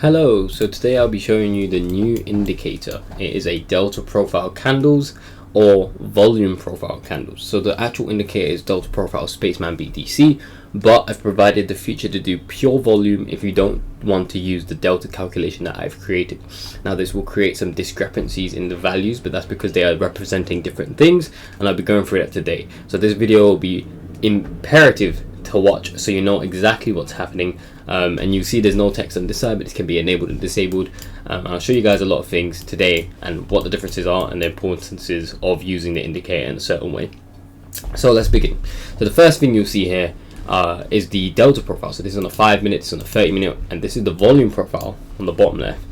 Hello, so today I'll be showing you the new indicator. It is a delta profile candles or volume profile candles. So the actual indicator is delta profile spaceman BTC, but I've provided the feature to do pure volume if you don't want to use the delta calculation that I've created. Now this will create some discrepancies in the values, but that's because they are representing different things, and I'll be going through that today. So this video will be imperative to watch so you know exactly what's happening, and you see there's no text on this side, but it can be enabled and disabled. I'll show you guys a lot of things today and what the differences are and the importances of using the indicator in a certain way. So let's begin. So the first thing you'll see here is the delta profile. So this is on the 5 minutes, on the 30 minute, and this is the volume profile on the bottom left,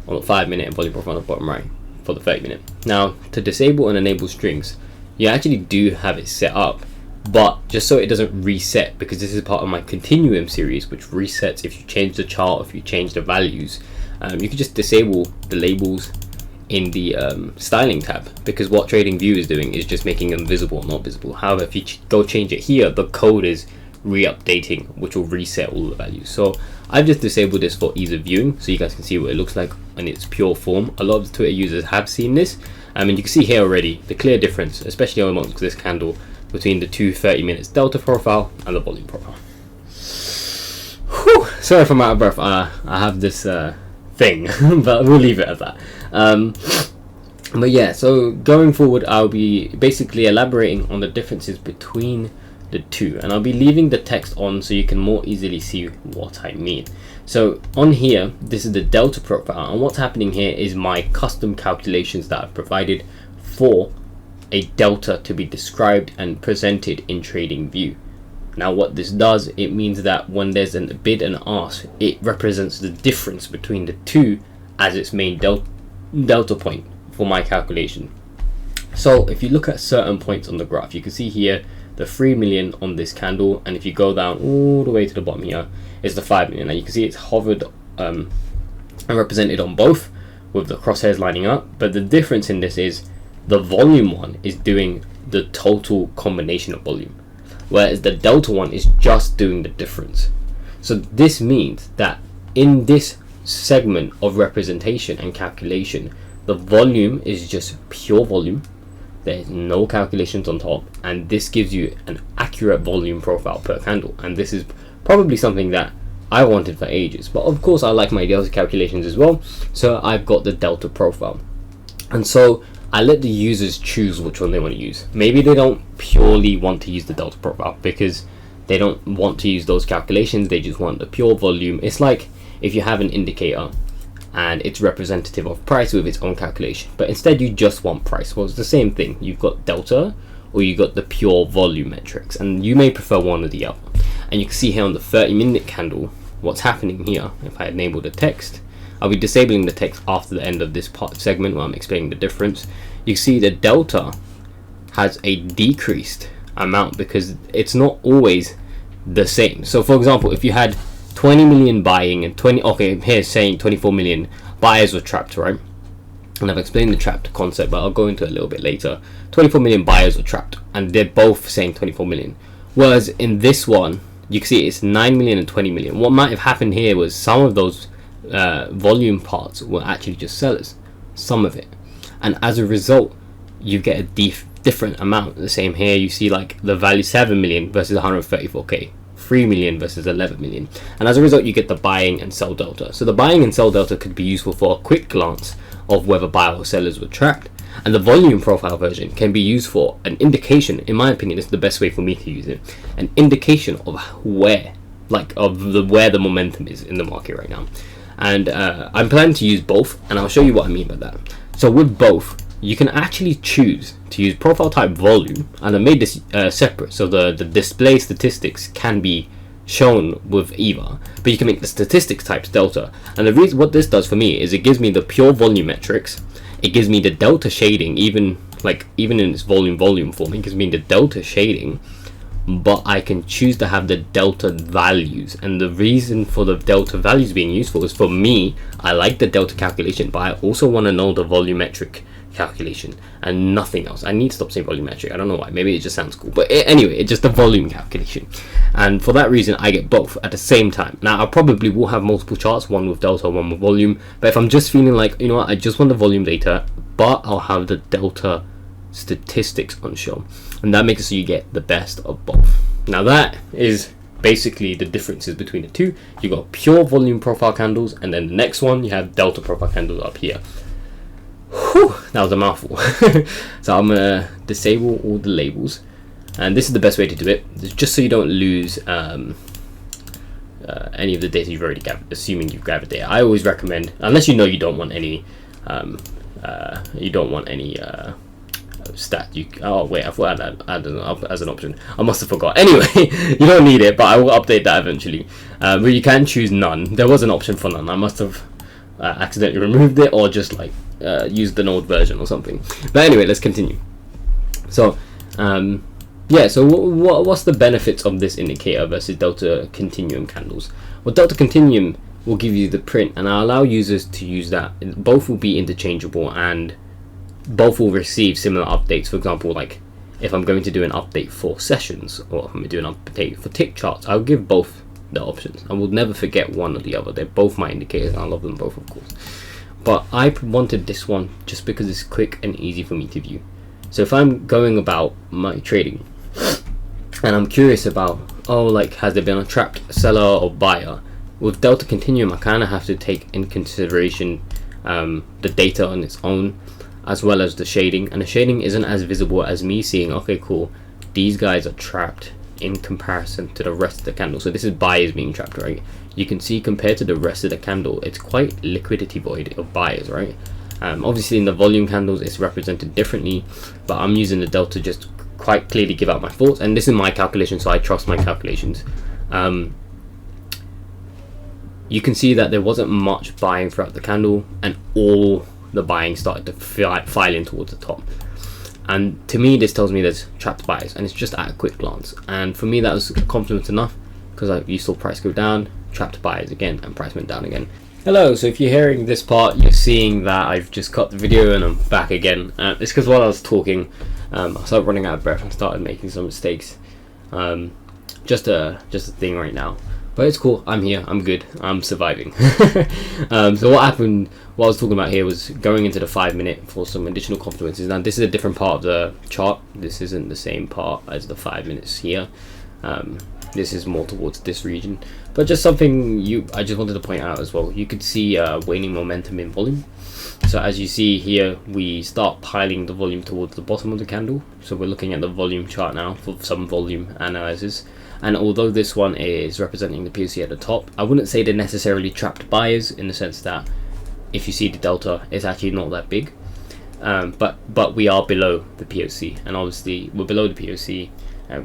on the 5 minute, and volume profile on the bottom right for the 30 minute. Now to disable and enable strings, you actually do have it set up, but just so it doesn't reset, because this is part of my continuum series which resets if you change the chart, if you change the values. You can just disable the labels in the styling tab, because what TradingView is doing is just making them visible or not visible. However, if you go change it here, the code is re-updating, which will reset all the values. So I've just disabled this for ease of viewing so you guys can see what it looks like in its pure form. A lot of the Twitter users have seen this, and you can see here already the clear difference, especially amongst this candle, between the two 30 minutes delta profile and the volume profile. Whew, sorry if I'm out of breath. I have this thing, but we'll leave it at that. But yeah, so going forward, I'll be basically elaborating on the differences between the two, and I'll be leaving the text on so you can more easily see what I mean. So on here, this is the delta profile, and what's happening here is my custom calculations that I've provided for a delta to be described and presented in TradingView. Now what this does, it means that when there's a bid and ask, it represents the difference between the two as its main delta point for my calculation. So if you look at certain points on the graph, you can see here the 3 million on this candle, and if you go down all the way to the bottom here is the 5 million. Now you can see it's hovered and represented on both with the crosshairs lining up, but the difference in this is the volume one is doing the total combination of volume, whereas the delta one is just doing the difference. So this means that in this segment of representation and calculation, the volume is just pure volume. There's no calculations on top, and this gives you an accurate volume profile per candle, and this is probably something that I wanted for ages. But of course I like my delta calculations as well, so I've got the delta profile, and so I let the users choose which one they want to use. Maybe they don't purely want to use the delta profile because they don't want to use those calculations, they just want the pure volume. It's like if you have an indicator and it's representative of price with its own calculation, but instead you just want price. Well, it's the same thing. You've got delta or you got the pure volume metrics, and you may prefer one or the other. And you can see here on the 30-minute candle what's happening here. If I enable the text, I'll be disabling the text after the end of this part segment where I'm explaining the difference. You see the delta has a decreased amount because it's not always the same. So for example, if you had 20 million buying and here's saying 24 million buyers were trapped, right? And I've explained the trapped concept, but I'll go into it a little bit later. 24 million buyers were trapped, and they're both saying 24 million. Whereas in this one, you can see it's 9 million and 20 million. What might have happened here was some of those volume parts were actually just sellers, some of it, and as a result you get a different amount. The same here, you see like the value 7 million versus 134k, 3 million versus 11 million, and as a result you get the buying and sell delta. So the buying and sell delta could be useful for a quick glance of whether buyer or sellers were trapped, and the volume profile version can be used for an indication. In my opinion, it's the best way for me to use it, an indication of where the momentum is in the market right now. And I'm planning to use both, and I'll show you what I mean by that. So with both, you can actually choose to use profile type volume, and I made this separate so the display statistics can be shown with either, but you can make the statistics types delta. And the reason what this does for me is it gives me the pure volume metrics, it gives me the delta shading, even in its volume form, it gives me the delta shading, but I can choose to have the delta values. And the reason for the delta values being useful is, for me, I like the delta calculation, but I also want to know the volumetric calculation and nothing else. I need to stop saying volumetric. I don't know why. Maybe it just sounds cool. But anyway, it's just a volume calculation. And for that reason, I get both at the same time. Now, I probably will have multiple charts, one with delta, one with volume. But if I'm just feeling like, you know what, I just want the volume data, but I'll have the delta statistics on show. And that makes it so you get the best of both. Now, that is basically the differences between the two. You got pure volume profile candles, and then the next one, you have delta profile candles up here. Whew, that was a mouthful. So I'm gonna disable all the labels, and this is the best way to do it, just so you don't lose any of the data you've already gathered, assuming you've gathered data. I always recommend, unless you know you don't want any stat. Oh wait, I thought I had as an option. I must have forgot. Anyway, you don't need it, but I will update that eventually. But you can choose none. There was an option for none. I must have accidentally removed it, or just like used an old version or something. But anyway, let's continue. So yeah, so what's the benefits of this indicator versus delta continuum candles? Well, delta continuum will give you the print, and I'll allow users to use that. Both will be interchangeable, and both will receive similar updates. For example, like if I'm going to do an update for sessions, or if I'm going to do an update for tick charts, I'll give both the options. I will never forget one or the other. They're both my indicators, and I love them both, of course. But I wanted this one just because it's quick and easy for me to view. So if I'm going about my trading and I'm curious about, oh, like, has there been a trapped seller or buyer? With delta continuum, I kind of have to take in consideration the data on its own, as well as the shading. And the shading isn't as visible as me seeing, okay, cool, these guys are trapped in comparison to the rest of the candle. So this is buyers being trapped, right? You can see compared to the rest of the candle, it's quite liquidity void of buyers, right? Obviously in the volume candles it's represented differently, but I'm using the delta just to quite clearly give out my thoughts, and this is my calculation, so I trust my calculations. You can see that there wasn't much buying throughout the candle, and all the buying started to file in towards the top. And to me, this tells me there's trapped buyers, and it's just at a quick glance. And for me, that was confidence enough, because you saw price go down, trapped buyers again, and price went down again. Hello, so if you're hearing this part, you're seeing that I've just cut the video and I'm back again. It's because while I was talking, I started running out of breath and started making some mistakes. Just a thing right now. But it's cool, I'm here, I'm good, I'm surviving. So what happened, what I was talking about here was going into the 5 minute for some additional confluences. Now this is a different part of the chart, this isn't the same part as the 5 minutes here. This is more towards this region, but just something I just wanted to point out as well. You could see waning momentum in volume. So as you see here, we start piling the volume towards the bottom of the candle. So we're looking at the volume chart now for some volume analysis. And although this one is representing the POC at the top, I wouldn't say they're necessarily trapped buyers, in the sense that if you see the delta, it's actually not that big. But we are below the POC, and obviously we're below the POC.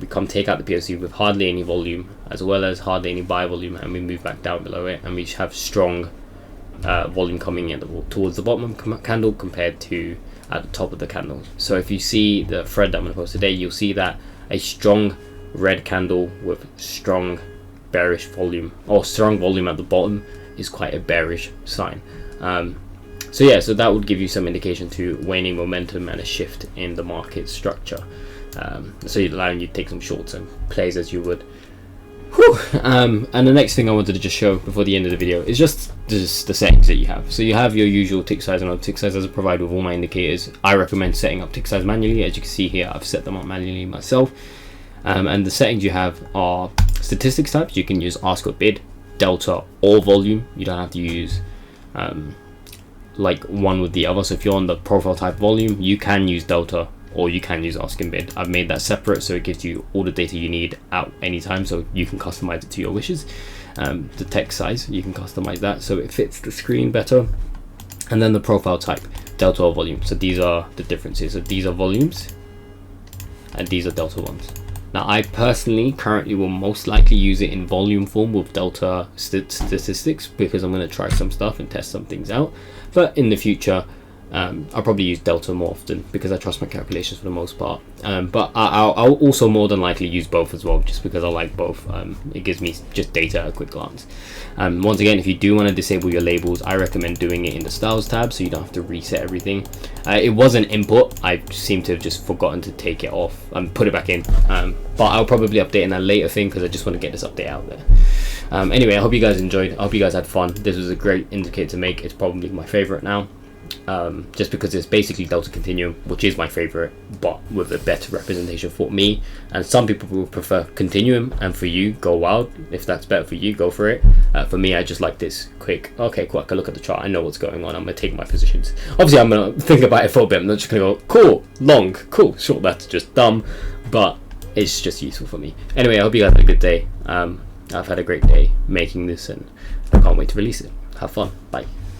We come take out the POC with hardly any volume, as well as hardly any buy volume, and we move back down below it, and we have strong volume coming in towards the bottom of the candle compared to at the top of the candle. So if you see the thread that I'm going to post today, you'll see that a strong red candle with strong bearish volume, or strong volume at the bottom, is quite a bearish sign. So yeah, so that would give you some indication to waning momentum and a shift in the market structure. So you're allowing you to take some shorts and plays as you would. And the next thing I wanted to just show before the end of the video is just the settings that you have. So you have your usual tick size, and tick size as I provide with all my indicators. I recommend setting up tick size manually. As you can see here, I've set them up manually myself. And the settings you have are statistics types. You can use ask or bid, delta, or volume. You don't have to use like one with the other. So if you're on the profile type volume, you can use delta, or you can use ask and bid. I've made that separate so it gives you all the data you need at any time, so you can customize it to your wishes. The text size, you can customize that so it fits the screen better. And then the profile type, delta or volume. So these are the differences. So these are volumes and these are delta ones. Now I personally currently will most likely use it in volume form with delta statistics, because I'm going to try some stuff and test some things out. But in the future, I'll probably use delta more often because I trust my calculations for the most part. But I'll also more than likely use both as well, just because I like both. It gives me just data at a quick glance. Once again, if you do want to disable your labels, I recommend doing it in the styles tab so you don't have to reset everything. It was an input. I seem to have just forgotten to take it off and put it back in. But I'll probably update in a later thing because I just want to get this update out there. Anyway, I hope you guys enjoyed. I hope you guys had fun. This was a great indicator to make. It's probably my favorite now. Just because it's basically delta continuum, which is my favorite, but with a better representation for me. And some people will prefer continuum, and for you, go wild. If that's better for you, go for it. For me, I just like this quick. Okay, cool. I can look at the chart. I know what's going on. I'm gonna take my positions. Obviously, I'm gonna think about it for a bit. I'm not just gonna go cool, long, cool, short. That's just dumb, but it's just useful for me. Anyway, I hope you guys had a good day. I've had a great day making this, and I can't wait to release it. Have fun. Bye.